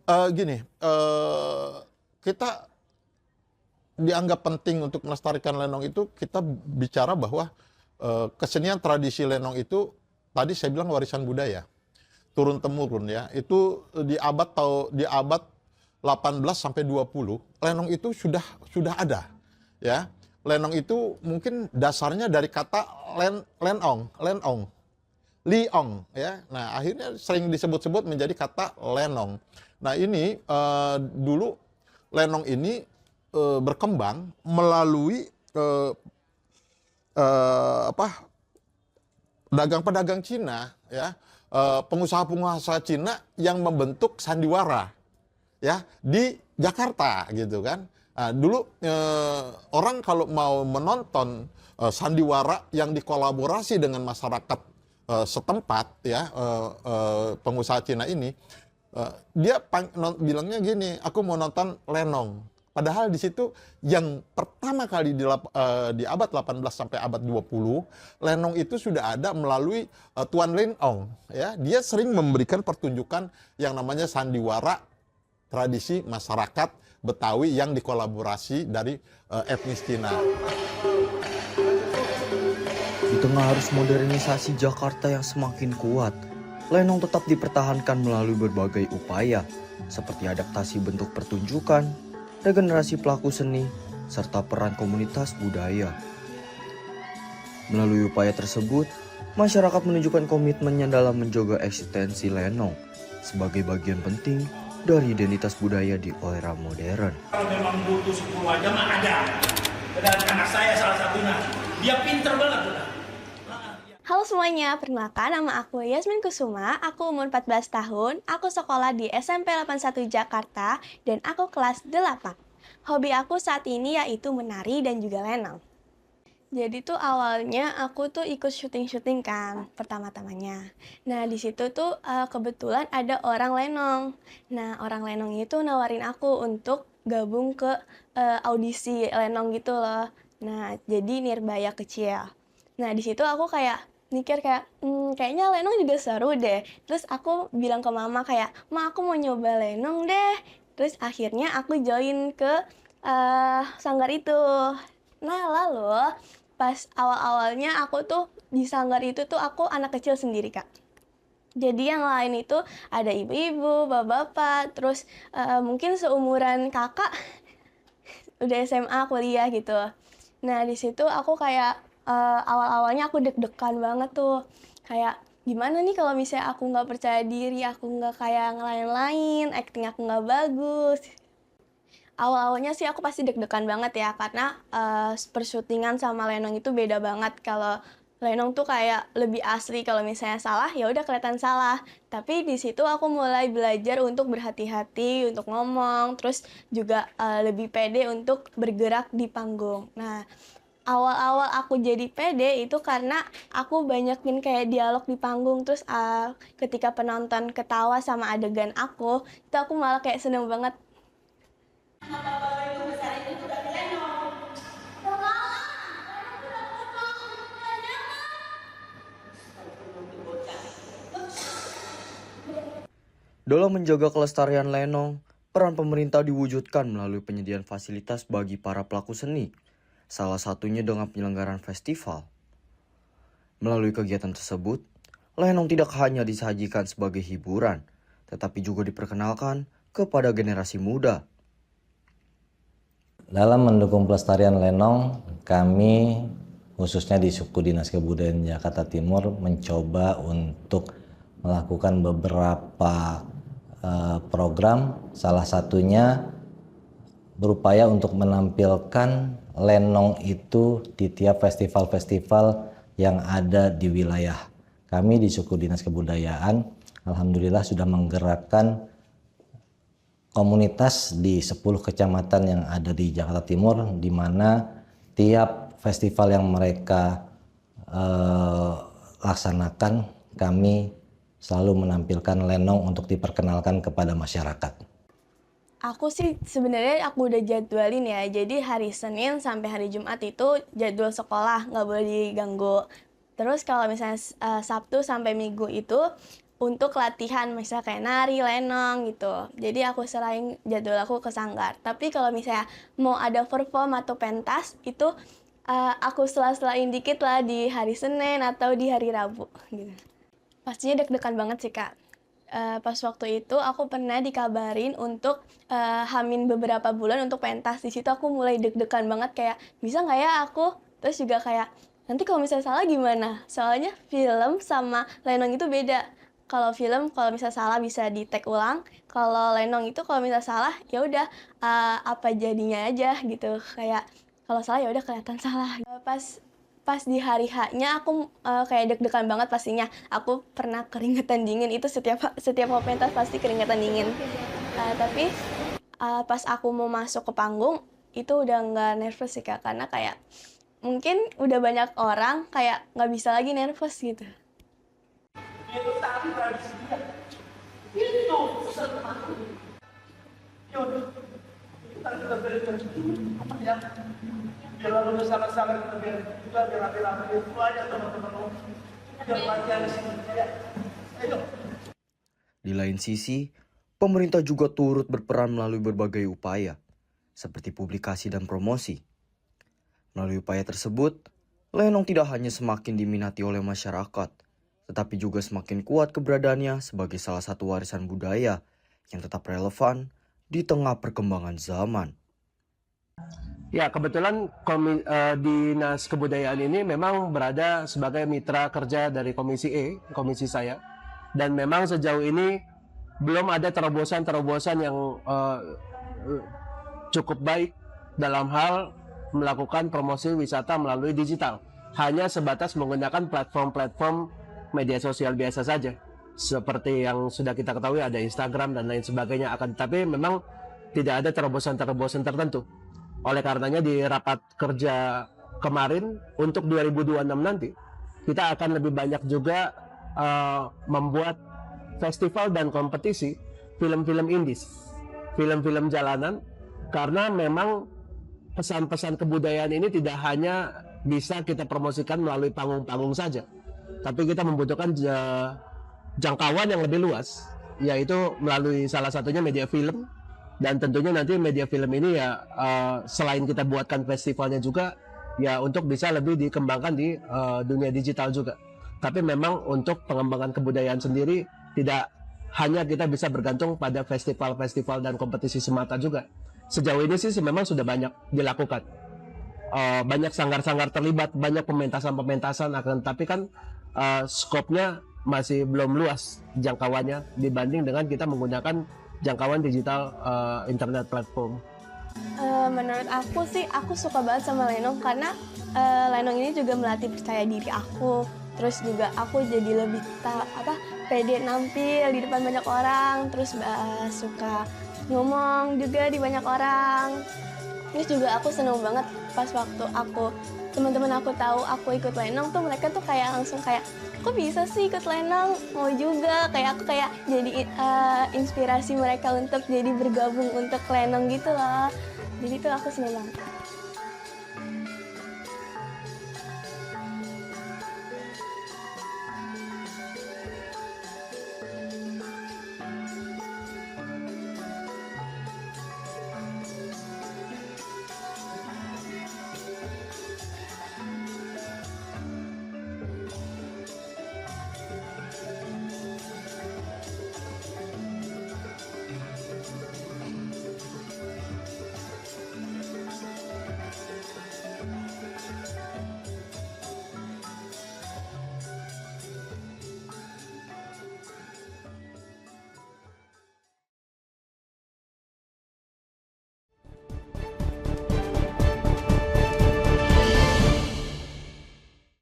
Gini, kita dianggap penting untuk melestarikan lenong itu, kita bicara bahwa kesenian tradisi lenong itu tadi saya bilang warisan budaya turun temurun ya. Itu di abad 18 sampai 20 lenong itu sudah ada ya. Lenong itu mungkin dasarnya dari kata lenong, liong ya. Nah, akhirnya sering disebut-sebut menjadi kata lenong. Nah, ini dulu lenong ini berkembang melalui pedagang-pedagang Cina ya, pengusaha-pengusaha Cina yang membentuk sandiwara ya di Jakarta gitu kan. Nah, dulu orang kalau mau menonton sandiwara yang dikolaborasi dengan masyarakat setempat ya, pengusaha Cina ini, dia bilangnya gini, aku mau nonton lenong. Padahal di situ yang pertama kali di abad 18 sampai abad 20, lenong itu sudah ada melalui Tuan Lin Ong ya. Dia sering memberikan pertunjukan yang namanya sandiwara tradisi masyarakat Betawi yang dikolaborasi dari etnis Cina. Di tengah arus modernisasi Jakarta yang semakin kuat, lenong tetap dipertahankan melalui berbagai upaya, seperti adaptasi bentuk pertunjukan, regenerasi pelaku seni, serta peran komunitas budaya. Melalui upaya tersebut, masyarakat menunjukkan komitmennya dalam menjaga eksistensi lenong sebagai bagian penting dari identitas budaya di era modern. Kalau memang butuh 10 aja mah ada. Dan anak saya salah satunya, dia pinter banget udah. Halo semuanya, perkenalkan nama aku Yasmin Kusuma, aku umur 14 tahun, aku sekolah di SMP 81 Jakarta, dan aku kelas 8. Hobi aku saat ini yaitu menari dan juga lenong. Jadi tuh awalnya aku tuh ikut syuting-syuting kan, pertama-tamanya. Nah di situ tuh kebetulan ada orang lenong. Nah orang lenong itu nawarin aku untuk gabung ke audisi lenong gitu loh. Nah jadi Nirbaya kecil. Nah di situ aku kayak mikir kayak, kayaknya lenong juga seru deh. Terus aku bilang ke mama kayak, "Ma, aku mau nyoba lenong deh." Terus akhirnya aku join ke sanggar itu. Nah, lalu pas awal-awalnya aku tuh di sanggar itu tuh aku anak kecil sendiri, Kak. Jadi yang lain itu ada ibu-ibu, bapak-bapak, terus mungkin seumuran kakak udah SMA, kuliah gitu. Nah, di situ aku kayak awal-awalnya aku deg-degan banget tuh. Kayak gimana nih kalau misalnya aku nggak percaya diri, aku nggak kayak ngelain-lain, acting aku nggak bagus. Awal-awalnya sih aku pasti deg-degan banget ya, karena persyutingan sama lenong itu beda banget. Kalau lenong tuh kayak lebih asli, kalau misalnya salah ya udah kelihatan salah. Tapi di situ aku mulai belajar untuk berhati-hati, untuk ngomong, terus juga lebih pede untuk bergerak di panggung. Nah, awal-awal aku jadi pede itu karena aku banyakin kayak dialog di panggung, terus ketika penonton ketawa sama adegan aku, itu aku malah kayak seneng banget. Dalam menjaga kelestarian lenong, peran pemerintah diwujudkan melalui penyediaan fasilitas bagi para pelaku seni, salah satunya dengan penyelenggaraan festival. Melalui kegiatan tersebut, lenong tidak hanya disajikan sebagai hiburan, tetapi juga diperkenalkan kepada generasi muda. Dalam mendukung pelestarian lenong, kami khususnya di Suku Dinas Kebudayaan Jakarta Timur mencoba untuk melakukan beberapa program, salah satunya berupaya untuk menampilkan lenong itu di tiap festival-festival yang ada di wilayah. Kami di Suku Dinas Kebudayaan, alhamdulillah sudah menggerakkan komunitas di 10 kecamatan yang ada di Jakarta Timur, di mana tiap festival yang mereka laksanakan, kami selalu menampilkan lenong untuk diperkenalkan kepada masyarakat. Aku sih sebenarnya aku udah jadwalin ya, jadi hari Senin sampai hari Jumat itu jadwal sekolah, nggak boleh diganggu. Terus kalau misalnya Sabtu sampai Minggu itu untuk latihan, misal kayak nari, lenong gitu. Jadi aku serahin jadwal aku ke Sanggar. Tapi kalau misalnya mau ada perform atau pentas, itu aku sela-selain dikit lah di hari Senin atau di hari Rabu gitu. Pastinya deg-degan banget sih, Kak. Pas waktu itu aku pernah dikabarin untuk hamin beberapa bulan untuk pentas. Di situ aku mulai deg-degan banget kayak bisa nggak ya aku? Terus juga kayak nanti kalau misalnya salah gimana? Soalnya film sama lenong itu beda. Kalau film kalau misalnya salah bisa di tag ulang. Kalau lenong itu kalau misalnya salah ya udah apa jadinya aja gitu. Kayak kalau salah ya udah kelihatan salah. Pas di hari H-nya aku kayak deg-degan banget pastinya. Aku pernah keringetan dingin, itu setiap mau pentas pasti keringetan dingin. Tapi pas aku mau masuk ke panggung itu udah nggak nervous sih, Kak, karena kayak mungkin udah banyak orang kayak nggak bisa lagi nervous gitu. Itu tadi tradisi dia. Itu pesan aku. Yaudah, kita beres-beres. Apa ya? Biar lalu sangat-sangat kita biar rapi-rapi itu aja teman-teman. Biar latihan di sini ya. Ayo. Di lain sisi, pemerintah juga turut berperan melalui berbagai upaya, seperti publikasi dan promosi. Melalui upaya tersebut, lenong tidak hanya semakin diminati oleh masyarakat, tetapi juga semakin kuat keberadaannya sebagai salah satu warisan budaya yang tetap relevan di tengah perkembangan zaman. Ya, kebetulan Dinas Kebudayaan ini memang berada sebagai mitra kerja dari Komisi E, komisi saya. Dan memang sejauh ini belum ada terobosan-terobosan yang cukup baik dalam hal melakukan promosi wisata melalui digital. Hanya sebatas menggunakan platform-platform media sosial biasa saja. Seperti yang sudah kita ketahui ada Instagram dan lain sebagainya. Tapi memang tidak ada terobosan-terobosan tertentu. Oleh karenanya di rapat kerja kemarin untuk 2026 nanti, kita akan lebih banyak juga membuat festival dan kompetisi film-film indies, film-film jalanan, karena memang pesan-pesan kebudayaan ini tidak hanya bisa kita promosikan melalui panggung-panggung saja, tapi kita membutuhkan jangkauan yang lebih luas, yaitu melalui salah satunya media film. Dan tentunya nanti media film ini ya selain kita buatkan festivalnya juga ya untuk bisa lebih dikembangkan di dunia digital juga. Tapi memang untuk pengembangan kebudayaan sendiri tidak hanya kita bisa bergantung pada festival-festival dan kompetisi semata juga. Sejauh ini sih memang sudah banyak dilakukan. Banyak sanggar-sanggar terlibat, banyak pementasan-pementasan, tapi kan skopnya masih belum luas jangkauannya dibanding dengan kita menggunakan jangkauan digital internet platform. Menurut aku sih, aku suka banget sama lenong karena lenong ini juga melatih percaya diri aku. Terus juga aku jadi lebih pede nampil di depan banyak orang. Terus suka ngomong juga di banyak orang. Terus juga aku seneng banget pas waktu teman-teman aku tahu aku ikut lenong tuh, mereka tuh kayak langsung kayak, kok bisa sih ikut lenong, mau juga. Kayak aku kayak jadi inspirasi mereka untuk jadi bergabung untuk lenong gitu loh. Jadi tuh aku seneng banget.